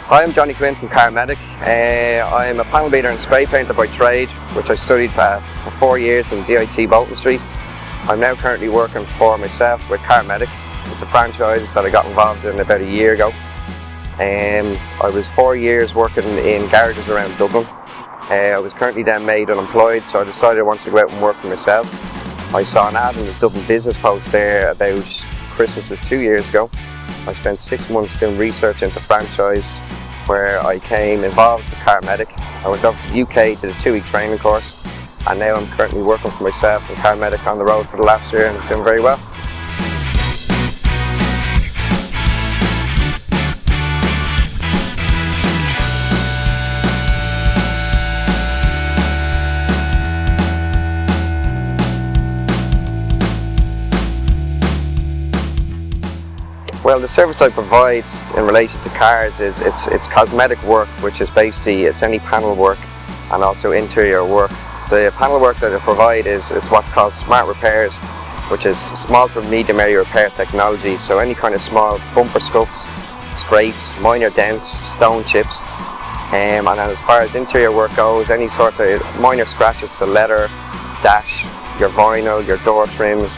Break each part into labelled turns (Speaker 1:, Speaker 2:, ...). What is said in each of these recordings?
Speaker 1: Hi, I'm Johnny Quinn from Carmedic. I'm a panel beater and spray painter by trade, which I studied for 4 years in DIT Bolton Street. I'm now currently working for myself with Carmedic. It's a franchise that I got involved in about a year ago. I was 4 years working in garages around Dublin. I was currently then made unemployed, so I decided I wanted to go out and work for myself. I saw an ad in the Dublin Business Post there about Christmases 2 years ago. I spent 6 months doing research into franchise, where I came involved with Carmedic. I went over to the UK, did a 2-week training course, and now I'm currently working for myself and Carmedic on the road for the last year, and I'm doing very well. Well, the service I provide in relation to cars is it's cosmetic work, which is basically it's any panel work and also interior work. The panel work that I provide is what's called smart repairs, which is small to medium area repair technology. So any kind of small bumper scuffs, scrapes, minor dents, stone chips, and then as far as interior work goes, any sort of minor scratches to leather, dash, your vinyl, your door trims.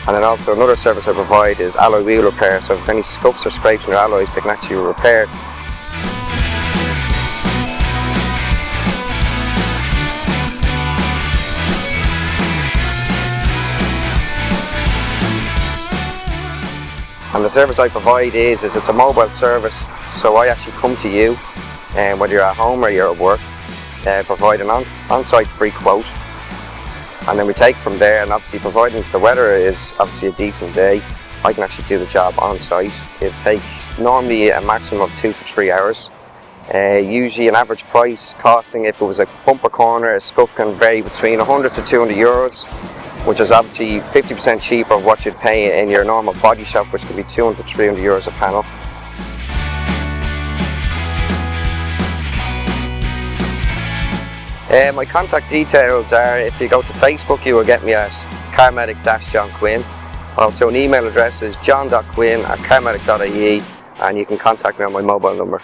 Speaker 1: And then also another service I provide is alloy wheel repair, so if any scuffs or scrapes in your alloys, they can actually be repaired. And the service I provide is it's a mobile service, so I actually come to you, and whether you're at home or you're at work, provide an on-site free quote. And then we take from there, and obviously providing the weather is obviously a decent day, I can actually do the job on site. It takes normally a maximum of 2 to 3 hours. Usually an average price costing, if it was a bumper corner, a scuff can vary between 100 to 200 euros, which is obviously 50% cheaper of what you'd pay in your normal body shop, which could be 200 to 300 euros a panel. My contact details are, if you go to Facebook, you will get me at Carmedic-John Quinn. Also, an email address is john.quinn@carmedic.ie, and you can contact me on my mobile number.